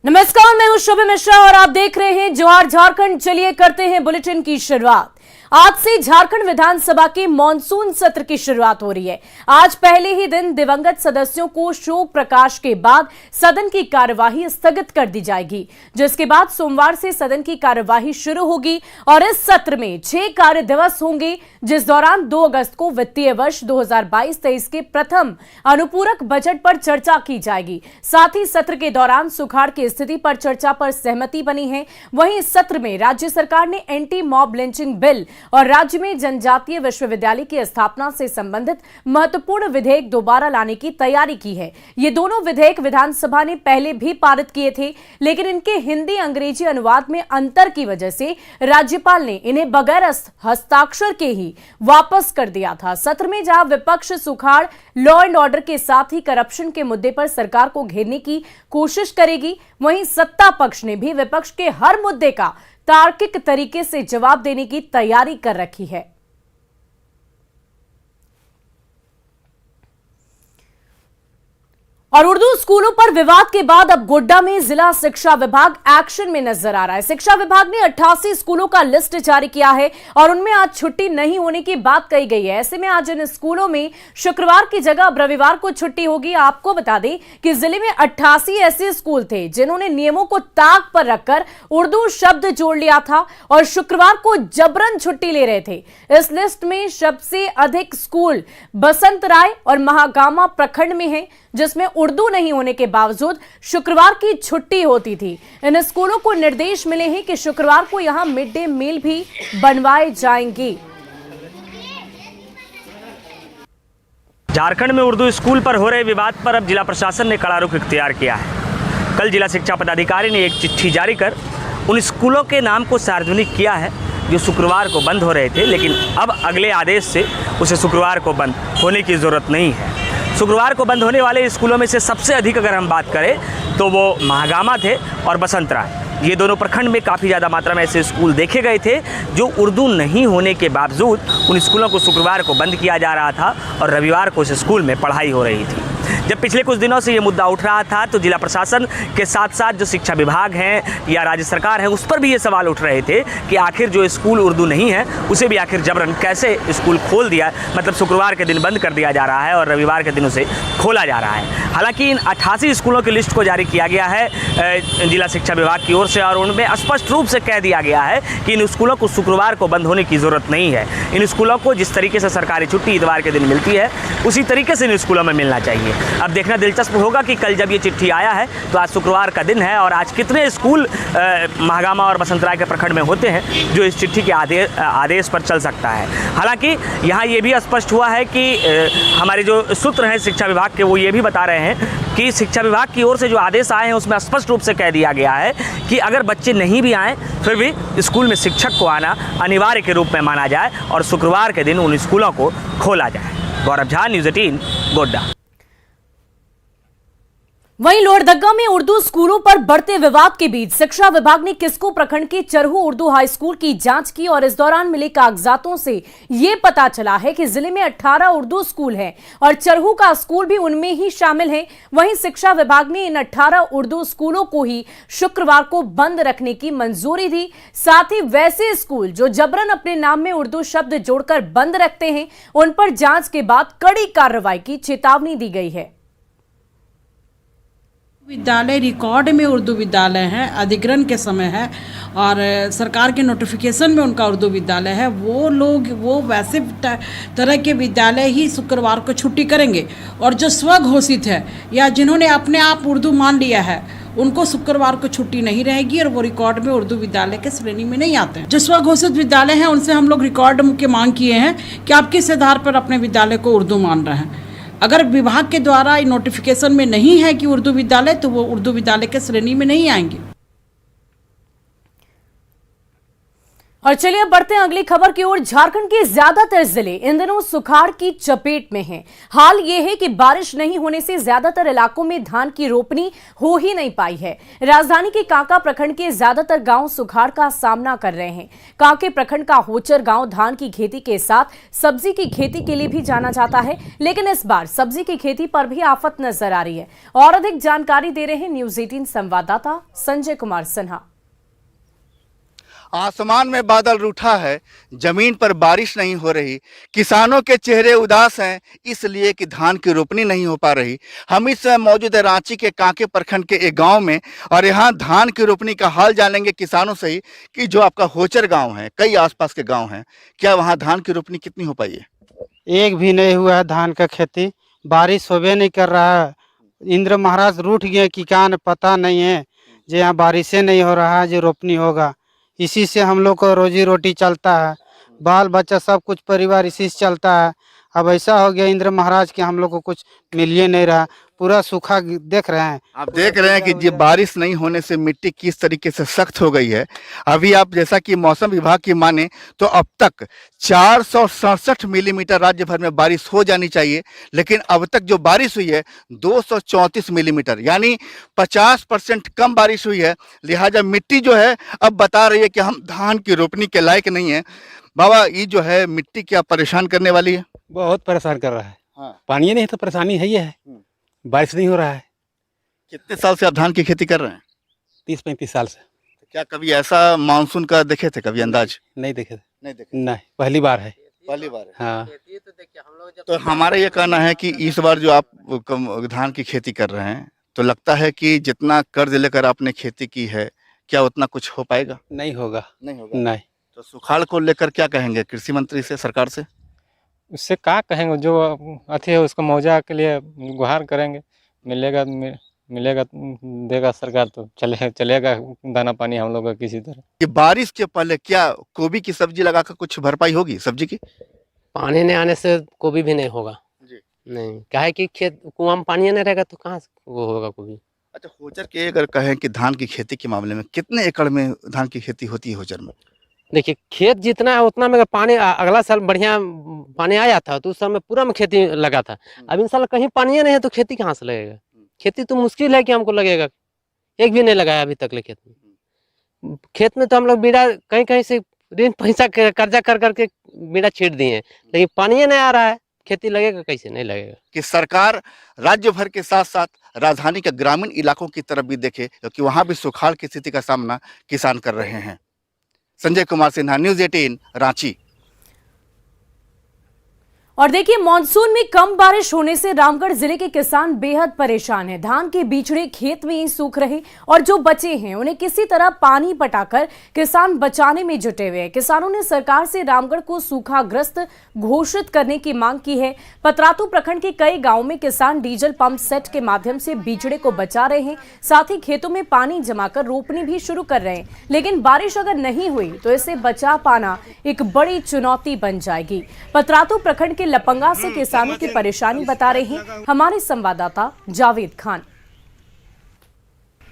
नमस्कार, मैं हूं शुभ मिश्रा और आप देख रहे हैं जोहार झारखंड। चलिए करते हैं बुलेटिन की शुरुआत। आज से झारखंड विधानसभा के मॉनसून सत्र की शुरुआत हो रही है। आज पहले ही दिन दिवंगत सदस्यों को शोक प्रकाश के बाद सदन की कार्यवाही स्थगित कर दी जाएगी, जिसके बाद सोमवार से सदन की कार्यवाही शुरू होगी और इस सत्र में 6 कार्य दिवस होंगे, जिस दौरान 2 अगस्त को वित्तीय वर्ष 2022-23 के प्रथम अनुपूरक बजट पर चर्चा की जाएगी। साथ ही सत्र के दौरान सुखाड़ की स्थिति पर चर्चा पर सहमति बनी है। वहीं इस सत्र में राज्य सरकार ने एंटी मॉब लिंचिंग बिल और राज्य में जनजातीय विश्वविद्यालय की स्थापना से संबंधित महत्वपूर्ण विधेयक दोबारा लाने की तैयारी की है। ये दोनों विधेयक विधानसभा ने पहले भी पारित किए थे, लेकिन इनके हिंदी अंग्रेजी अनुवाद में अंतर की वजह से राज्यपाल ने इन्हें बगैर हस्ताक्षर के ही वापस कर दिया था। सत्र में जहां विपक्ष सुखाड़, लॉ एंड ऑर्डर के साथ ही करप्शन के मुद्दे पर सरकार को घेरने की कोशिश करेगी, वहीं सत्ता पक्ष ने भी विपक्ष के हर मुद्दे का तार्किक तरीके से जवाब देने की तैयारी कर रखी है। और उर्दू स्कूलों पर विवाद के बाद अब गोड्डा में जिला शिक्षा विभाग एक्शन में नजर आ रहा है। शिक्षा विभाग ने 88 स्कूलों का लिस्ट जारी किया है और उनमें आज छुट्टी नहीं होने की बात कही गई है। ऐसे में आज इन स्कूलों में शुक्रवार की जगह अब रविवार को छुट्टी होगी। आपको बता दें कि जिले में 88 ऐसे स्कूल थे जिन्होंने नियमों को ताक पर रखकर उर्दू शब्द जोड़ लिया था और शुक्रवार को जबरन छुट्टी ले रहे थे। इस लिस्ट में सबसे अधिक स्कूल बसंत राय और महागामा प्रखंड में है, जिसमें उर्दू नहीं होने के बावजूद शुक्रवार की छुट्टी होती थी। इन स्कूलों को निर्देश मिले हैं कि शुक्रवार को यहां मिड डे मील भी बनवाए जाएंगे। झारखंड में उर्दू स्कूल पर हो रहे विवाद पर अब जिला प्रशासन ने कड़ा रुख इख्तियार किया है। कल जिला शिक्षा पदाधिकारी ने एक चिट्ठी जारी कर उन स्कूलों के नाम को सार्वजनिक किया है जो शुक्रवार को बंद हो रहे थे, लेकिन अब अगले आदेश से उसे शुक्रवार को बंद होने की ज़रूरत नहीं है। शुक्रवार को बंद होने वाले स्कूलों में से सबसे अधिक अगर हम बात करें तो वो महागामा थे और बसंत राय। ये दोनों प्रखंड में काफ़ी ज़्यादा मात्रा में ऐसे स्कूल देखे गए थे जो उर्दू नहीं होने के बावजूद उन स्कूलों को शुक्रवार को बंद किया जा रहा था और रविवार को उस स्कूल में पढ़ाई हो रही थी। जब पिछले कुछ दिनों से ये मुद्दा उठ रहा था तो जिला प्रशासन के साथ साथ जो शिक्षा विभाग हैं या राज्य सरकार है उस पर भी ये सवाल उठ रहे थे कि आखिर जो स्कूल उर्दू नहीं है उसे भी आखिर जबरन कैसे स्कूल खोल दिया, मतलब शुक्रवार के दिन बंद कर दिया जा रहा है और रविवार के दिन उसे खोला जा रहा है। हालांकि इन 88 स्कूलों की लिस्ट को जारी किया गया है जिला शिक्षा विभाग की ओर से और उनमें स्पष्ट रूप से कह दिया गया है कि इन स्कूलों को शुक्रवार को बंद होने की ज़रूरत नहीं है। इन स्कूलों को जिस तरीके से सरकारी छुट्टी इतवार के दिन मिलती है उसी तरीके से इन स्कूलों में मिलना चाहिए। अब देखना दिलचस्प होगा कि कल जब ये चिट्ठी आया है तो आज शुक्रवार का दिन है और आज कितने स्कूल महागामा और बसंत राय के प्रखंड में होते हैं जो इस चिट्ठी के आदेश पर चल सकता है। हालांकि यहाँ ये भी स्पष्ट हुआ है कि हमारे जो सूत्र हैं शिक्षा विभाग के वो ये भी बता रहे हैं कि शिक्षा विभाग की ओर से जो आदेश आए हैं उसमें स्पष्ट रूप से कह दिया गया है कि अगर बच्चे नहीं भी आएँ फिर भी स्कूल में शिक्षक को आना अनिवार्य के रूप में माना जाए और शुक्रवार के दिन उन स्कूलों को खोला जाए। गौरव झा, न्यूज़ 18, गोड्डा। वहीं लोहरदगा में उर्दू स्कूलों पर बढ़ते विवाद के बीच शिक्षा विभाग ने किस्को प्रखंड के चरहू उर्दू हाई स्कूल की जांच की और इस दौरान मिले कागजातों से यह पता चला है कि जिले में 18 उर्दू स्कूल हैं और चरहू का स्कूल भी उनमें ही शामिल है। वहीं शिक्षा विभाग ने इन 18 उर्दू स्कूलों को ही शुक्रवार को बंद रखने की मंजूरी दी। साथ ही वैसे स्कूल जो जबरन अपने नाम में उर्दू शब्द जोड़कर बंद रखते हैं उन पर जांच के बाद कड़ी कार्रवाई की चेतावनी दी गई है। विद्यालय रिकॉर्ड में उर्दू विद्यालय है, अधिग्रहण के समय है और सरकार के नोटिफिकेशन में उनका उर्दू विद्यालय है। वो वैसे तरह के विद्यालय ही शुक्रवार को छुट्टी करेंगे और जो स्वघोषित है या जिन्होंने अपने आप उर्दू मान लिया है उनको शुक्रवार को छुट्टी नहीं रहेगी और वो रिकॉर्ड में उर्दू विद्यालय के श्रेणी में नहीं आते हैं। जो स्वघोषित विद्यालय हैं उनसे हम लोग रिकॉर्ड के मांग किए हैं कि आप किस आधार पर अपने विद्यालय को उर्दू मान रहे हैं। अगर विभाग के द्वारा नोटिफिकेशन में नहीं है कि उर्दू विद्यालय तो वो उर्दू विद्यालय के श्रेणी में नहीं आएंगे। और चलिए अब बढ़ते हैं अगली खबर की ओर। झारखंड के ज्यादातर जिले इन दिनों सुखाड़ की चपेट में हैं। हाल ये है कि बारिश नहीं होने से ज्यादातर इलाकों में धान की रोपनी हो ही नहीं पाई है। राजधानी के कांका प्रखंड के ज्यादातर गांव सुखाड़ का सामना कर रहे हैं। कांके प्रखंड का होचर गांव धान की खेती के साथ सब्जी की खेती के लिए भी जाना जाता है, लेकिन इस बार सब्जी की खेती पर भी आफत नजर आ रही है। और अधिक जानकारी दे रहे हैं न्यूज 18 संवाददाता संजय कुमार सिन्हा। आसमान में बादल रूठा है, जमीन पर बारिश नहीं हो रही, किसानों के चेहरे उदास हैं इसलिए कि धान की रोपनी नहीं हो पा रही। हम इस समय मौजूद है रांची के कांके प्रखंड के एक गांव में और यहाँ धान की रोपनी का हाल जानेंगे किसानों से ही कि जो आपका होचर गांव है, कई आसपास के गांव हैं, क्या वहाँ धान की रोपनी कितनी हो पाई है? एक भी नहीं हुआ है धान का खेती, बारिश होबे नहीं कर रहा है। इंद्र महाराज रूठ गए कि क्या पता नहीं है, जो यहाँ बारिशें नहीं हो रहा है जो रोपनी होगा। इसी से हम लोग को रोजी रोटी चलता है, बाल बच्चा सब कुछ परिवार इसी से चलता है। अब ऐसा हो गया इंद्र महाराज के हम लोग को कुछ मिल ही नहीं रहा, पूरा सूखा देख रहे हैं। आप देख रहे हैं कि ये बारिश नहीं होने से मिट्टी किस तरीके से सख्त हो गई है। अभी आप जैसा कि मौसम विभाग की माने तो अब तक 467 मिलीमीटर राज्य भर में बारिश हो जानी चाहिए, लेकिन अब तक जो बारिश हुई है 234 मिलीमीटर, यानी 50% कम बारिश हुई है। लिहाजा मिट्टी जो है अब बता रही है कि हम धान की रोपनी के लायक नहीं है। बाबा, ये जो है मिट्टी क्या परेशान करने वाली है? बहुत परेशान कर रहा है। हाँ। पानी नहीं है तो परेशानी है ही है। बारिश नहीं हो रहा है। कितने साल से आप धान की खेती कर रहे हैं? 30-35 साल से। क्या कभी ऐसा मानसून का देखे थे, कभी अंदाज? नहीं देखे थे। नहीं देखे। नहीं, पहली बार है। पहली बार है। हाँ। तो हमारा ये कहना है कि इस बार जो आप धान की खेती कर रहे हैं तो लगता है कि जितना कर्ज लेकर आपने खेती की है क्या उतना कुछ हो पाएगा? नहीं होगा। नहीं होगा। नहीं। तो सुखाड़ को लेकर क्या कहेंगे कृषि मंत्री से, सरकार से? उससे क्या कहेंगे, जो अथी है उसको मुआवजा के लिए गुहार करेंगे। मिलेगा देगा सरकार तो चलेगा दाना पानी हम लोग का किसी तरह। कि बारिश के पहले क्या गोभी की सब्जी लगाकर कुछ भरपाई होगी सब्जी की? पानी नहीं आने से गोभी भी नहीं होगा जी। नहीं, क्या है कि खेत कुआं में पानी नहीं रहेगा तो कहाँ से वो होगा गोभी। अच्छा, होचर के अगर कहें कि धान की खेती के मामले में कितने एकड़ में धान की खेती होती है होचर में? देखिए, खेत जितना है उतना में अगर पानी अगला साल बढ़िया पानी आया था तो उस समय पूरा में खेती लगा था। अब इन साल कहीं पानी नहीं है तो खेती कहाँ से लगेगा? खेती तो मुश्किल है कि हमको लगेगा। एक भी नहीं लगाया अभी तक ले खेत में। खेत में तो हम लोग बीड़ा कहीं कहीं से ऋण पैसा कर्जा कर करके बीड़ा छीट दिए हैं, लेकिन पानी नहीं आ रहा है, खेती लगेगा कैसे? नहीं लगेगा। कि सरकार राज्य भर के साथ साथ राजधानी के ग्रामीण इलाकों की तरफ भी देखे, क्योंकि वहां भी सुखाड़ की स्थिति का सामना किसान कर रहे हैं। संजय कुमार सिन्हा, न्यूज 18 रांची। और देखिए, मानसून में कम बारिश होने से रामगढ़ जिले के किसान बेहद परेशान हैं। धान के बीजड़े खेत में ही सूख रहे और जो बचे हैं उन्हें किसी तरह पानी पटाकर किसान बचाने में जुटे हुए हैं। किसानों ने सरकार से रामगढ़ को सूखाग्रस्त घोषित करने की मांग की है। पतरातू प्रखंड के कई गांवों में किसान डीजल पंप सेट के माध्यम से बीजड़े को बचा रहे हैं, साथ ही खेतों में पानी जमाकर रोपनी भी शुरू कर रहे हैं। लेकिन बारिश अगर नहीं हुई तो इसे बचा पाना एक बड़ी चुनौती बन जाएगी। पतरातू प्रखंड के लपंगा से किसानों की परेशानी बता रहे हैं हमारे संवाददाता जावेद खान।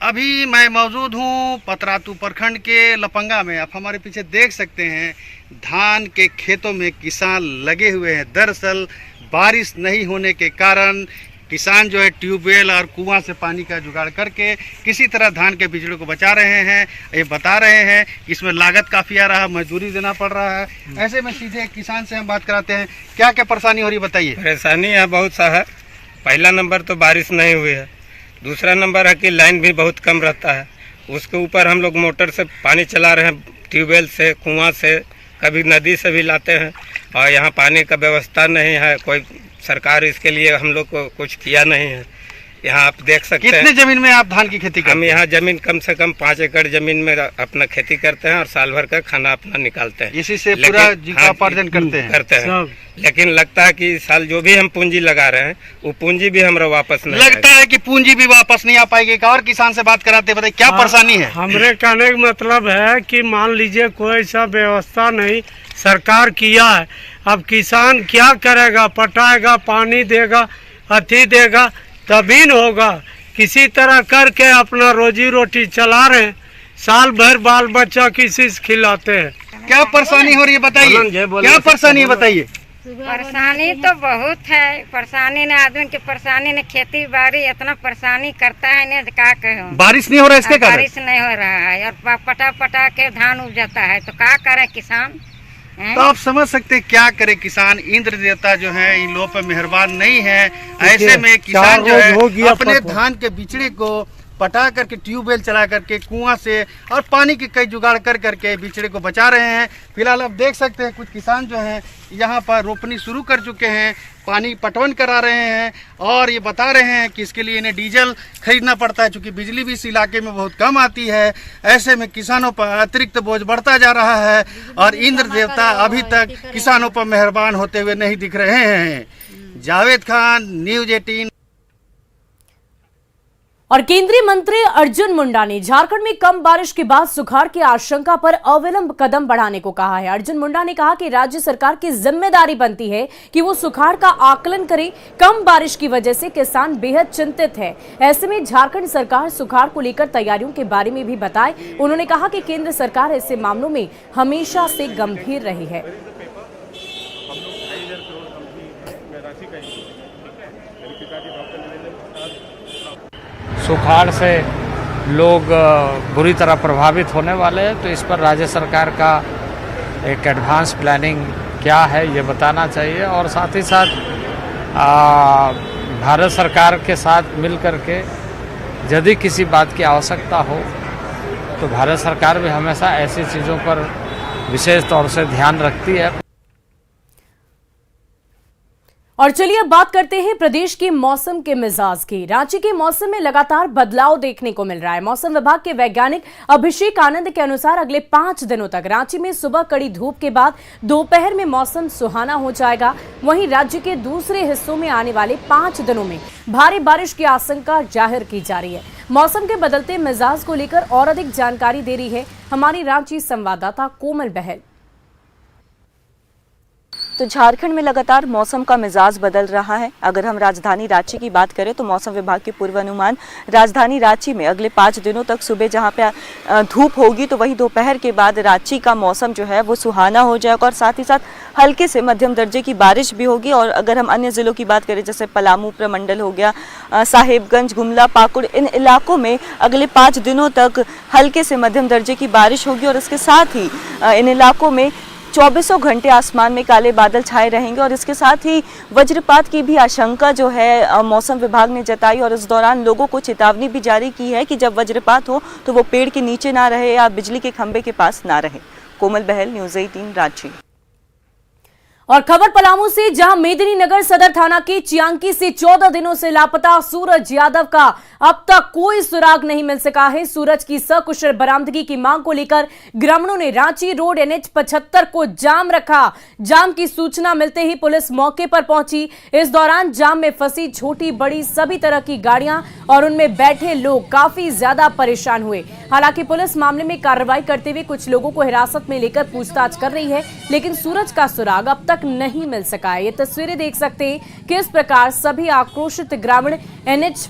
अभी मैं मौजूद हूँ पतरातू प्रखंड के लपंगा में। आप हमारे पीछे देख सकते हैं धान के खेतों में किसान लगे हुए हैं। दरअसल बारिश नहीं होने के कारण किसान जो है ट्यूबवेल और कुआं से पानी का जुगाड़ करके किसी तरह धान के बिजड़ों को बचा रहे हैं। ये बता रहे हैं इसमें लागत काफ़ी आ रहा है, मजदूरी देना पड़ रहा है। ऐसे में सीधे किसान से हम बात कराते हैं, क्या क्या परेशानी हो रही बताइए। परेशानी है बहुत सा है। पहला नंबर तो बारिश नहीं हुई है। दूसरा नंबर है कि लाइन भी बहुत कम रहता है। उसके ऊपर हम लोग मोटर से पानी चला रहे हैं, ट्यूबवेल से, कुआं से, कभी नदी से भी लाते हैं और यहाँ पानी का व्यवस्था नहीं है। कोई सरकार इसके लिए हम लोग को कुछ किया नहीं है। यहाँ आप देख सकते हैं। कितने जमीन में आप धान की खेती करते हैं? हम यहाँ जमीन कम से कम 5 एकड़ जमीन में अपना खेती करते हैं और साल भर का खाना अपना निकालते हैं। इसी से पूरा जीविकोपार्जन करते हैं। लेकिन लगता है कि इस साल जो भी हम पूंजी लगा रहे हैं वो पूंजी भी हमारा वापस नहीं लगता है कि पूंजी भी वापस नहीं आ पाएगी। और किसान से बात कराते बताइए क्या परेशानी है। हमरे कहने का मतलब है कि मान लीजिए कोई ऐसा व्यवस्था नहीं सरकार किया है, अब किसान क्या करेगा? पटाएगा, पानी देगा, अति देगा तभी न होगा। किसी तरह करके अपना रोजी रोटी चला रहे हैं, साल भर बाल बच्चा किसी से खिलाते हैं। क्या परेशानी हो रही है बताइए, क्या परेशानी है बताइए। परेशानी तो बहुत है, परेशानी ने आदमी की परेशानी ने खेती बाड़ी इतना परेशानी करता है ने क्या कहूँ। बारिश नहीं हो रहा है इसके कारण, बारिश नहीं हो रहा है और पटा पटा के धान उग जाता है तो क्या करे किसान। तो आप समझ सकते हैं क्या करे किसान। इंद्र देवता जो है इन लोगों पर मेहरबान नहीं है। ऐसे में किसान जो है अपने धान के बिचड़े को पटा करके ट्यूबवेल चला करके कुआं से और पानी के कई जुगाड़ कर करके बिचड़े को बचा रहे हैं। फिलहाल आप देख सकते हैं कुछ किसान जो हैं यहाँ पर रोपनी शुरू कर चुके हैं, पानी पटवन करा रहे हैं और ये बता रहे हैं कि इसके लिए इन्हें डीजल खरीदना पड़ता है क्योंकि बिजली भी इस इलाके में बहुत कम आती है। ऐसे में किसानों पर अतिरिक्त बोझ बढ़ता जा रहा है और इंद्र देवता अभी तक किसानों पर मेहरबान होते हुए नहीं दिख रहे हैं। जावेद खान, न्यूज़ 18। और केंद्रीय मंत्री अर्जुन मुंडा ने झारखंड में कम बारिश के बाद सुखाड़ की आशंका पर अविलंब कदम बढ़ाने को कहा है। अर्जुन मुंडा ने कहा कि राज्य सरकार की जिम्मेदारी बनती है कि वो सुखाड़ का आकलन करे। कम बारिश की वजह से किसान बेहद चिंतित है। ऐसे में झारखंड सरकार सुखाड़ को लेकर तैयारियों के बारे में भी बताए। उन्होंने कहा कि केंद्र सरकार ऐसे मामलों में हमेशा से गंभीर रही है। सुखाड़ से लोग बुरी तरह प्रभावित होने वाले हैं, तो इस पर राज्य सरकार का एक एडवांस प्लानिंग क्या है ये बताना चाहिए और साथ ही साथ भारत सरकार के साथ मिल करके यदि किसी बात की आवश्यकता हो तो भारत सरकार भी हमेशा ऐसी चीज़ों पर विशेष तौर से ध्यान रखती है। और चलिए अब बात करते हैं प्रदेश के मौसम के मिजाज की। रांची के मौसम में लगातार बदलाव देखने को मिल रहा है। मौसम विभाग के वैज्ञानिक अभिषेक आनंद के अनुसार अगले 5 दिनों तक रांची में सुबह कड़ी धूप के बाद दोपहर में मौसम सुहाना हो जाएगा। वहीं राज्य के दूसरे हिस्सों में आने वाले 5 दिनों में भारी बारिश की आशंका जाहिर की जा रही है। मौसम के बदलते मिजाज को लेकर और अधिक जानकारी दे रही है हमारी रांची संवाददाता कोमल बहल। तो झारखंड में लगातार मौसम का मिजाज बदल रहा है। अगर हम राजधानी रांची की बात करें तो मौसम विभाग के पूर्वानुमान राजधानी रांची में अगले 5 दिनों तक सुबह जहां पे धूप होगी तो वही दोपहर के बाद रांची का मौसम जो है वो सुहाना हो जाएगा और साथ ही साथ हल्के से मध्यम दर्जे की बारिश भी होगी। और अगर हम अन्य जिलों की बात करें जैसे पलामू प्रमंडल हो गया, साहेबगंज, गुमला, पाकुड़, इन इलाकों में अगले 5 दिनों तक हल्के से मध्यम दर्जे की बारिश होगी और इसके साथ ही इन इलाकों में 24 घंटे आसमान में काले बादल छाए रहेंगे और इसके साथ ही वज्रपात की भी आशंका जो है मौसम विभाग ने जताई और इस दौरान लोगों को चेतावनी भी जारी की है कि जब वज्रपात हो तो वो पेड़ के नीचे ना रहे या बिजली के खंभे के पास ना रहे। कोमल बहल, न्यूज़ 18 रांची। और खबर पलामू से, जहां मेदिनीनगर सदर थाना के चियांकी से 14 दिनों से लापता सूरज यादव का अब तक कोई सुराग नहीं मिल सका है। सूरज की सकुशल बरामदगी की मांग को लेकर ग्रामीणों ने रांची रोड NH 75 को जाम रखा। जाम की सूचना मिलते ही पुलिस मौके पर पहुंची। इस दौरान जाम में फंसी छोटी बड़ी सभी तरह की गाड़ियां और उनमें बैठे लोग काफी ज्यादा परेशान हुए। हालांकि पुलिस मामले में कार्रवाई करते हुए कुछ लोगों को हिरासत में लेकर पूछताछ कर रही है, लेकिन सूरज का सुराग अब तक नहीं मिल सका है। ये तस्वीरें देख सकते हैं किस प्रकार सभी आक्रोशित ग्रामीण NH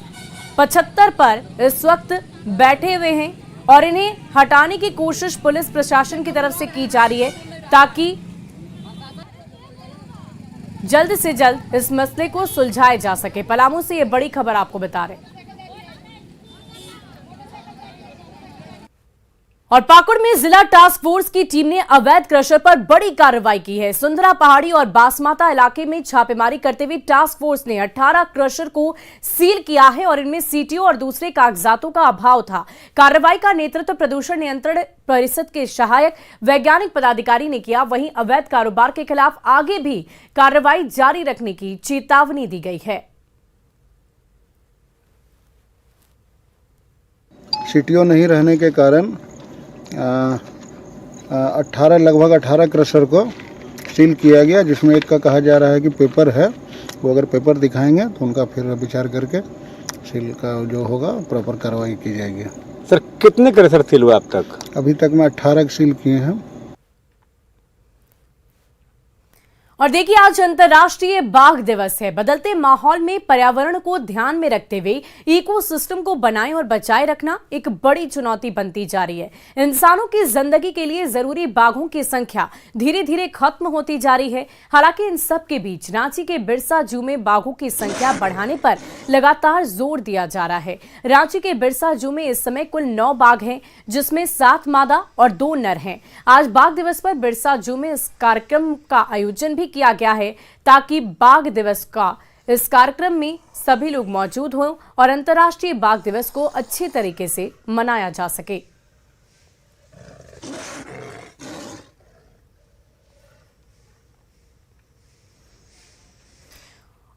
75 पर इस वक्त बैठे हुए हैं और इन्हें हटाने की कोशिश पुलिस प्रशासन की तरफ से की जा रही है ताकि जल्द से जल्द इस मसले को सुलझाया जा सके। पलामू से ये बड़ी खबर आपको बता रहे हैं। और पाकुड़ में जिला टास्क फोर्स की टीम ने अवैध क्रशर पर बड़ी कार्रवाई की है। सुंदरा पहाड़ी और बासमाता इलाके में छापेमारी करते हुए टास्क फोर्स ने 18 क्रशर को सील किया है और इनमें सीटीओ और दूसरे कागजातों का अभाव था। कार्रवाई का नेतृत्व प्रदूषण नियंत्रण परिषद के सहायक वैज्ञानिक पदाधिकारी ने किया। वहीं अवैध कारोबार के खिलाफ आगे भी कार्रवाई जारी रखने की चेतावनी दी गई है। सीटीओ नहीं रहने के कारण 18 क्रशर को सील किया गया, जिसमें एक का कहा जा रहा है कि पेपर है। वो अगर पेपर दिखाएंगे तो उनका फिर विचार करके सील का जो होगा प्रॉपर कार्रवाई की जाएगी। सर कितने क्रशर सील हुआ अब तक? अभी तक में 18 सील किए हैं। और देखिए, आज अंतर्राष्ट्रीय बाघ दिवस है। बदलते माहौल में पर्यावरण को ध्यान में रखते हुए इकोसिस्टम को बनाए और बचाए रखना एक बड़ी चुनौती बनती जा रही है। इंसानों की जिंदगी के लिए जरूरी बाघों की संख्या धीरे धीरे खत्म होती जा रही है। हालांकि इन सब के बीच रांची के बिरसा जू में बाघों की संख्या बढ़ाने पर लगातार जोर दिया जा रहा है। रांची के बिरसा जू में इस समय कुल 9 बाघ हैं, जिसमें 7 मादा और 2 नर हैं। आज बाघ दिवस पर बिरसा जू में इस कार्यक्रम का आयोजन भी किया गया है, ताकि बाघ दिवस का इस कार्यक्रम में सभी लोग मौजूद हों और अंतर्राष्ट्रीय बाघ दिवस को अच्छे तरीके से मनाया जा सके।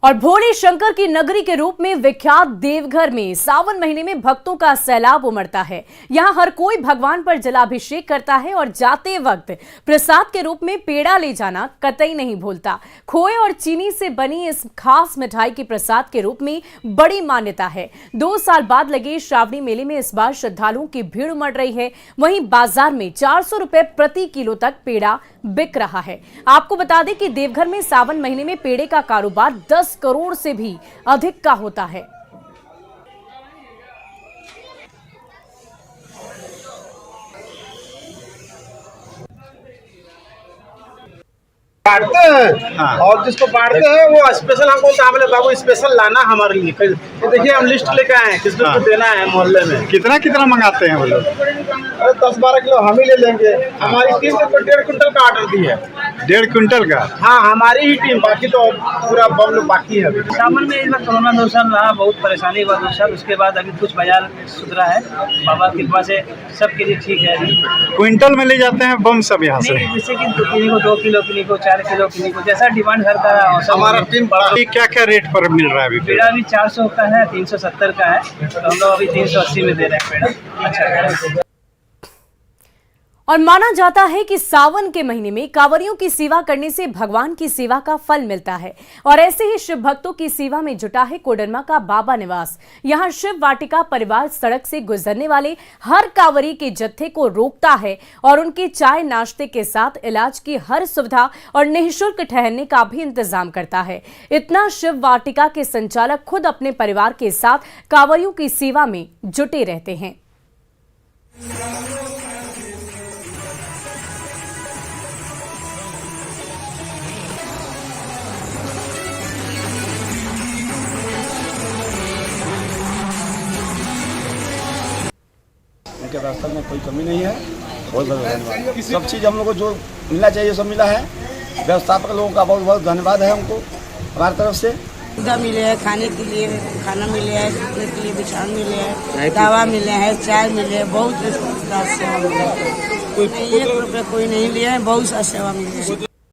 और भोले शंकर की नगरी के रूप में विख्यात देवघर में सावन महीने में भक्तों का सैलाब उमड़ता है। यहां हर कोई भगवान पर जलाभिषेक करता है और जाते वक्त प्रसाद के रूप में पेड़ा ले जाना कतई नहीं भूलता। खोए और चीनी से बनी इस खास मिठाई के प्रसाद के रूप में बड़ी मान्यता है। 2 साल बाद लगे श्रावणी मेले में इस बार श्रद्धालुओं की भीड़ उमड़ रही है। वहीं बाजार में 400 रुपए प्रति किलो तक पेड़ा बिक रहा है। आपको बता दें कि देवघर में सावन महीने में पेड़े का कारोबार 10 करोड़ से भी अधिक का होता है। बांटते हैं। हाँ। और जिसको बांटते हैं वो स्पेशल हमको बोले बाबू स्पेशल लाना हमारे लिए। देखिए हम लिस्ट लेकर आए हैं किसको हाँ। देना है मोहल्ले में। कितना मंगाते हैं वो लोग? अरे 10-12 किलो हम ही ले लेंगे। हमारी टीम ने 1.5 क्विंटल का ऑर्डर दी है। 1.5 क्विंटल का? हाँ, हमारी ही टीम, बाकी तो पूरा बम लोग बाकी है। सावन में इस बार कोरोना 2 साल रहा, बहुत परेशानी हुआ 2 साल। उसके बाद अभी कुछ बाजार सुधरा है, बाबा की कृपा से सबके लिए ठीक है। अभी क्विंटल में ले जाते हैं बम सब यहाँ से? जैसे कि किसी को 2 किलो, किसी को 4 किलो, किसी को जैसा डिमांड करता है। हमारा टीम बड़ा। क्या रेट पर मिल रहा है अभी? पेड़ा अभी 400 का है, 370 का है, तो हम लोग अभी 380 में दे रहे हैं पेड़ा। अच्छा। और माना जाता है कि सावन के महीने में कांवरियों की सेवा करने से भगवान की सेवा का फल मिलता है। और ऐसे ही शिव भक्तों की सेवा में जुटा है कोडरमा का बाबा निवास। यहाँ शिव वाटिका परिवार सड़क से गुजरने वाले हर कांवरी के जत्थे को रोकता है और उनके चाय नाश्ते के साथ इलाज की हर सुविधा और निःशुल्क ठहरने का भी इंतजाम करता है। इतना शिव वाटिका के संचालक खुद अपने परिवार के साथ कांवरियों की सेवा में जुटे रहते हैं। उनके रास्ते में कोई कमी नहीं है। बहुत बहुत धन्यवाद। सब चीज़ हम लोग को जो मिलना चाहिए सब मिला है। व्यवस्थापक लोगों का बहुत बहुत धन्यवाद है हमको हमारी तरफ से। सुविधा मिले है, खाने के लिए खाना मिले है, सोने के लिए बिछान मिले है, दवा मिले है, चाय मिले है, बहुत सेवा मिले है। 1 रुपये कोई नहीं लिया है, बहुत सा सेवा मिले है।